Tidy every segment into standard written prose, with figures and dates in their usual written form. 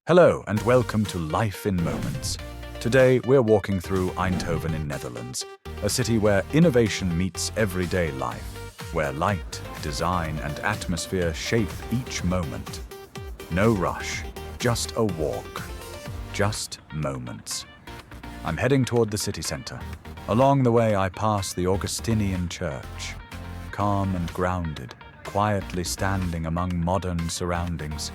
Hello and welcome to Life in Moments. Today we're walking through Eindhoven in Netherlands, a city where innovation meets everyday life, where light, design and atmosphere shape each moment. No rush, just a walk, just moments. I'm heading toward the city centre. Along the way I pass the Augustinian Church, calm and grounded, quietly standing among modern surroundings.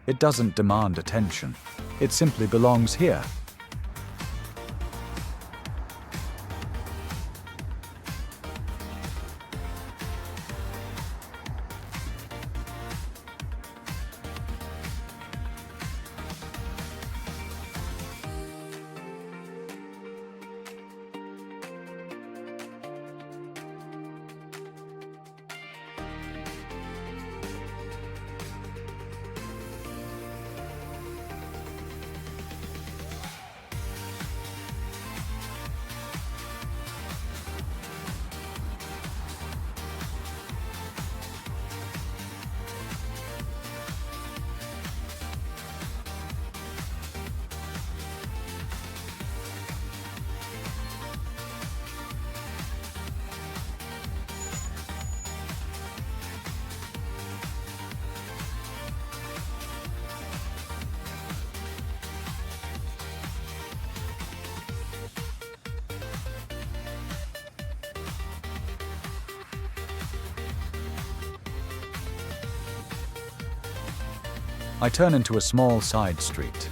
It doesn't demand attention. It simply belongs here. I turn into a small side street.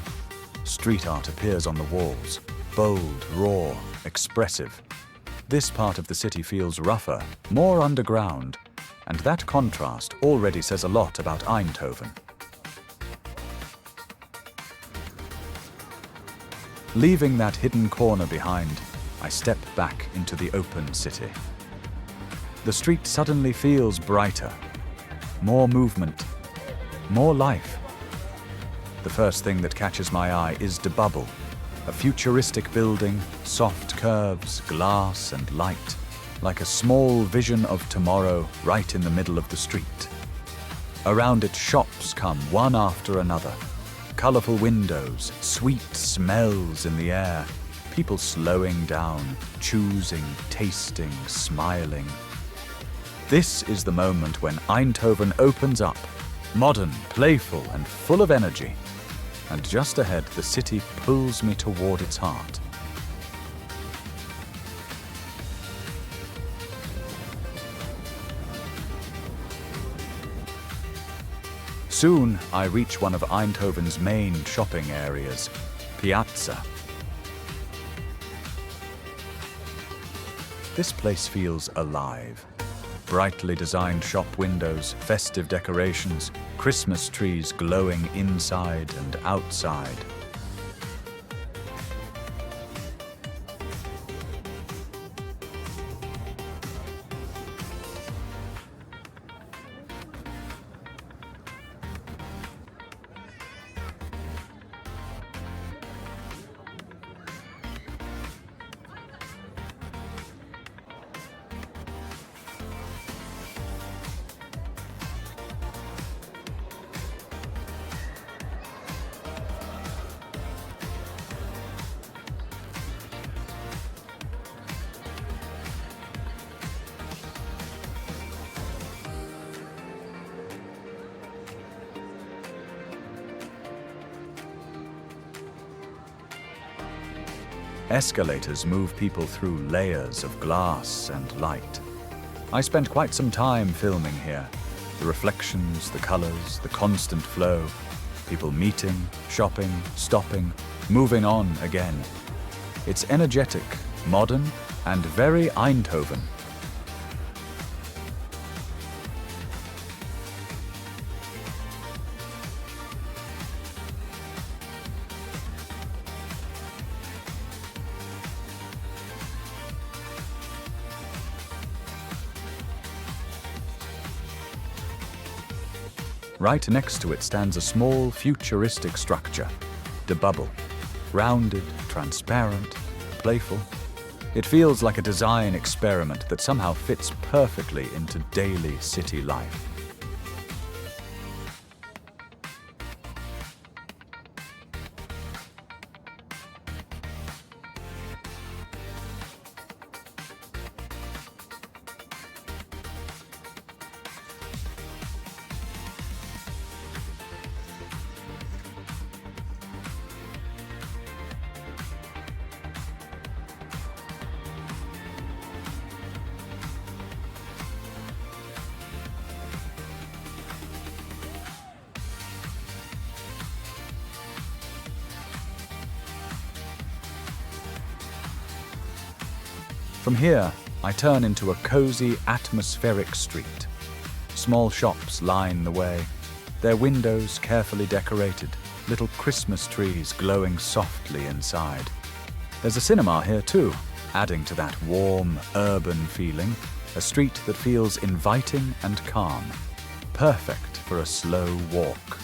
Street art appears on the walls, bold, raw, expressive. This part of the city feels rougher, more underground, and that contrast already says a lot about Eindhoven. Leaving that hidden corner behind, I step back into the open city. The street suddenly feels brighter, more movement, more life. The first thing that catches my eye is the Bubble, a futuristic building, soft curves, glass and light, like a small vision of tomorrow right in the middle of the street. Around it, shops come one after another. Colourful windows, sweet smells in the air, people slowing down, choosing, tasting, smiling. This is the moment when Eindhoven opens up, modern, playful and full of energy. And just ahead, the city pulls me toward its heart. Soon, I reach one of Eindhoven's main shopping areas, Piazza. This place feels alive. Brightly designed shop windows, festive decorations, Christmas trees glowing inside and outside. Escalators move people through layers of glass and light. I spent quite some time filming here. The reflections, the colors, the constant flow. People meeting, shopping, stopping, moving on again. It's energetic, modern, and very Eindhoven. Right next to it stands a small, futuristic structure, the Bubble. Rounded, transparent, playful. It feels like a design experiment that somehow fits perfectly into daily city life. From here, I turn into a cozy, atmospheric street. Small shops line the way, their windows carefully decorated, little Christmas trees glowing softly inside. There's a cinema here too, adding to that warm, urban feeling, a street that feels inviting and calm, perfect for a slow walk.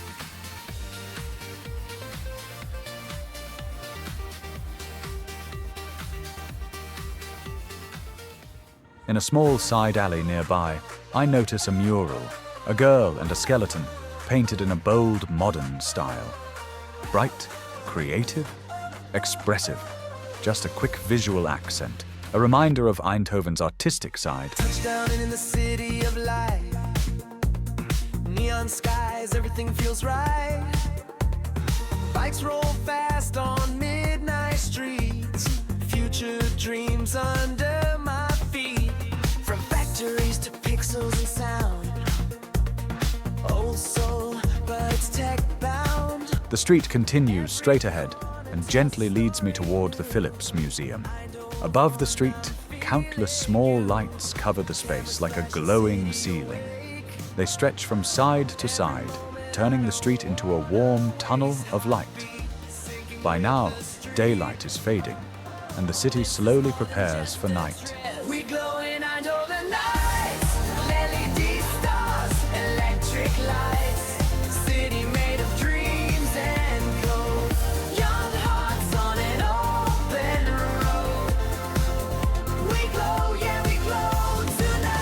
In a small side alley nearby, I notice a mural, a girl and a skeleton, painted in a bold, modern style. Bright, creative, expressive, just a quick visual accent, a reminder of Eindhoven's artistic side. Touchdown in the city of light. Neon skies, everything feels right. Bikes roll fast on midnight streets. Future dreams under my feet. From factories to pixels and sound. Old soul, but it's tech bound. The street continues straight ahead and gently leads me toward the Philips Museum. Above the street, countless small lights cover the space like a glowing ceiling. They stretch from side to side, turning the street into a warm tunnel of light. By now, daylight is fading, and the city slowly prepares for night. We glow in Eindhoven nights. LED stars, electric lights. City made of dreams and gold. Young hearts on an open road. We glow, yeah, we glow tonight.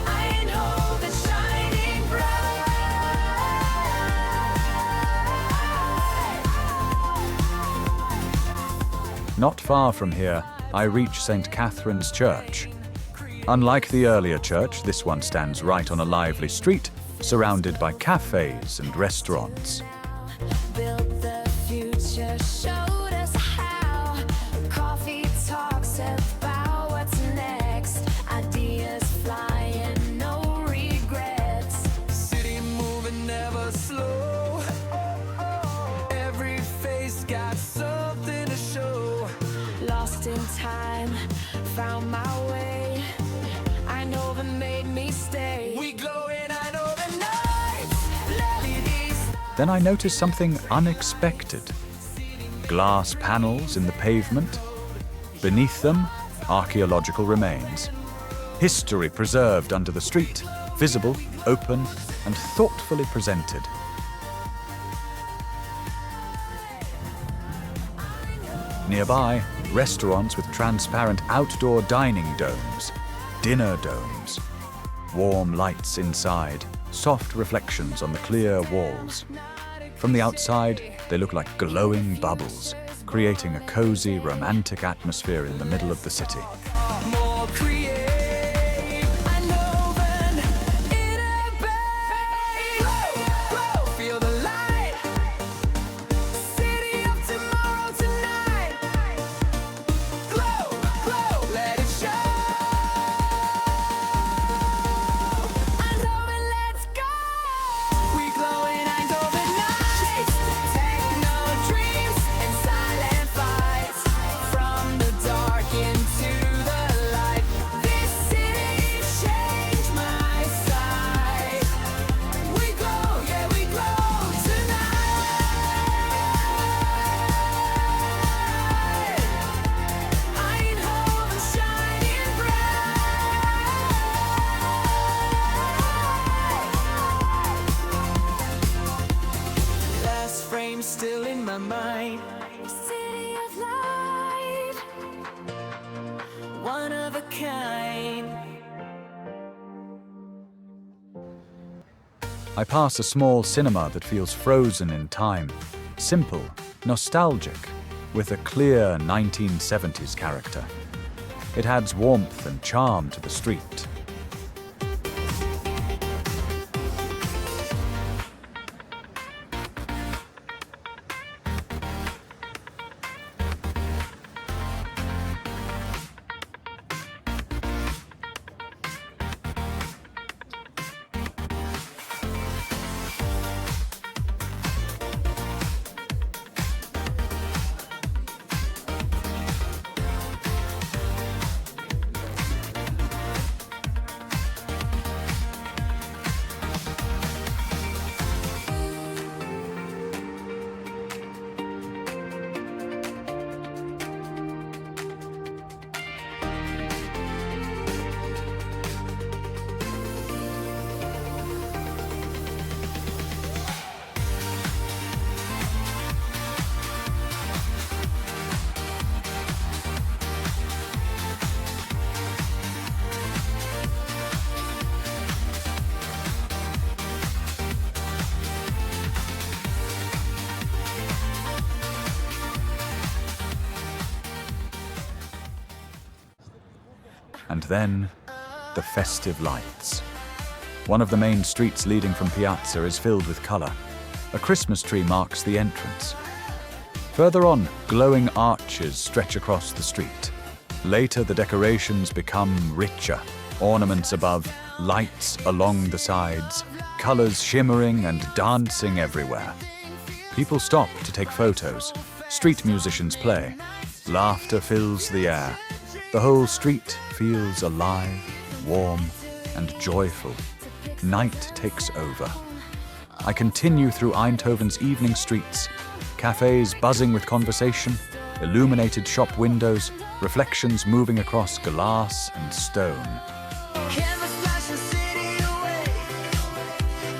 Eindhoven shining bright. Not far from here, I reach St. Catherine's Church. Unlike the earlier church, this one stands right on a lively street, surrounded by cafes and restaurants. Built the future, showed us how. Coffee talks about what's next. Ideas flying, no regrets. City moving, never slow. Every face got something to show. Lost in time, found my way. Eindhoven made me stay. We glow in Eindhoven nights. LEDs. Then I notice something unexpected. Glass panels in the pavement. Beneath them, archaeological remains. History preserved under the street, visible, open, and thoughtfully presented. Nearby, restaurants with transparent outdoor dining domes, Dinne Domes. Warm lights inside, soft reflections on the clear walls. From the outside, they look like glowing bubbles, creating a cozy, romantic atmosphere in the middle of the city. More creative. Eindhoven in a bay. Glow, feel the light. City of tomorrow tonight. Glow, let it show. Eindhoven, let's go. We glow in Eindhoven nights. Techno dreams and silent fights. From the dark into the light. This city changed my sight. We glow, yeah, we glow tonight. Eindhoven shining bright. Last frame still in my mind. City of light, one of a kind. I pass a small cinema that feels frozen in time, simple, nostalgic, with a clear 1970s character. It adds warmth and charm to the street. And then, the festive lights. One of the main streets leading from Piazza is filled with color. A Christmas tree marks the entrance. Further on, glowing arches stretch across the street. Later, the decorations become richer. Ornaments above, lights along the sides, colors shimmering and dancing everywhere. People stop to take photos. Street musicians play. Laughter fills the air. The whole street feels alive, warm, and joyful. Night takes over. I continue through Eindhoven's evening streets, cafes buzzing with conversation, illuminated shop windows, reflections moving across glass and stone. Canvas flash the city away.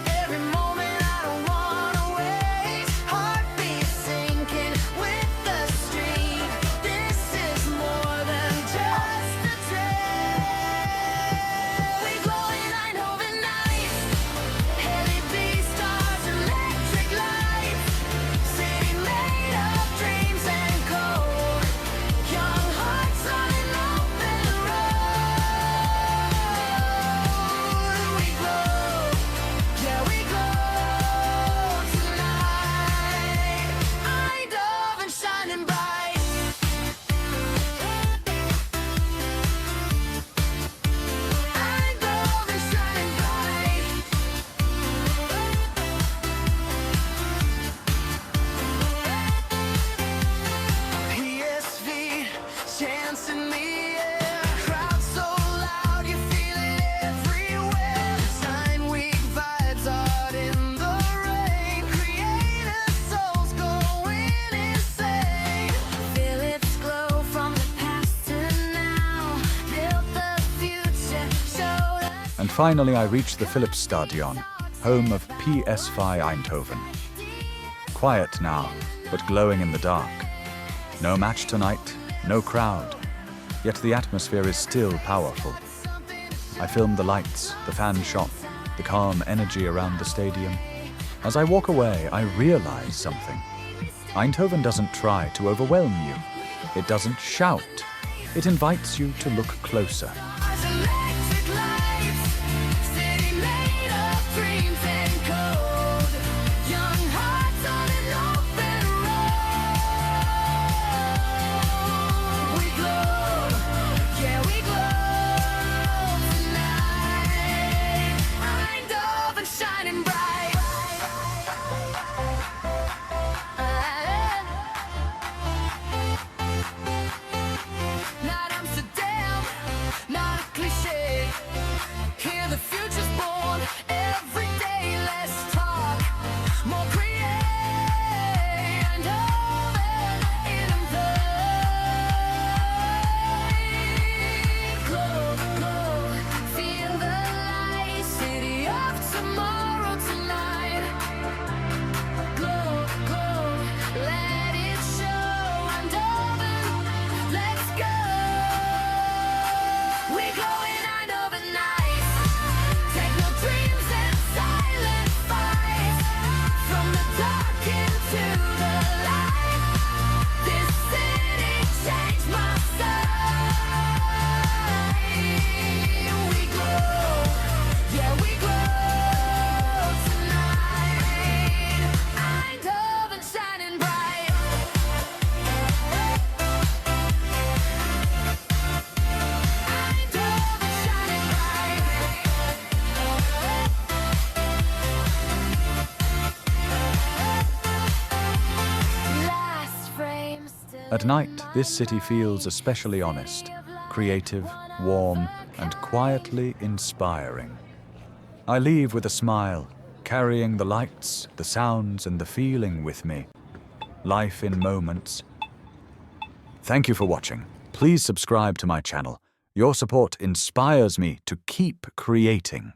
Every moment I don't wanna wait. Heartbeat sinking with the street. This is more than just a trip. We glow in Eindhoven nights. LED stars, electric lights. City made of dreams and gold. Young hearts on an open road. We glow, yeah we glow tonight. Eindhoven shining bright. Eindhoven shining bright. PSV, chants in the air. Crowd so loud, you feel it everywhere. 9-week vibes out in the rain. Creative souls going insane. Feel its glow from the past to now. Built the future, showed us. And finally, I reach the Stadion, home of PSV Eindhoven. Quiet now, but glowing in the dark. No match tonight, no crowd. Yet the atmosphere is still powerful. I film the lights, the fan shop, the calm energy around the stadium. As I walk away, I realize something. Eindhoven doesn't try to overwhelm you. It doesn't shout. It invites you to look closer. Electric lights, city made of dreams and code. Young hearts on an open road. We glow, yeah we glow tonight. Eindhoven shining bright. Not Amsterdam, not a cliche. Here the future's born. Every day let's talk. More create. Eindhoven in a vein. Glow, glow, feel the light. City of tomorrow tonight. Glow, glow, let it show. Eindhoven, let's go. We glow in Eindhoven nights. Techno dreams and silent fights. From the dark into the light. This city changed my sight. We glow, yeah we glow tonight. Eindhoven shining bright. Eindhoven shining bright. Last frame still. At night, this city feels especially honest, creative, warm, and quietly inspiring. I leave with a smile, carrying the lights, the sounds, and the feeling with me. Life in moments. Thank you for watching. Please subscribe to my channel. Your support inspires me to keep creating.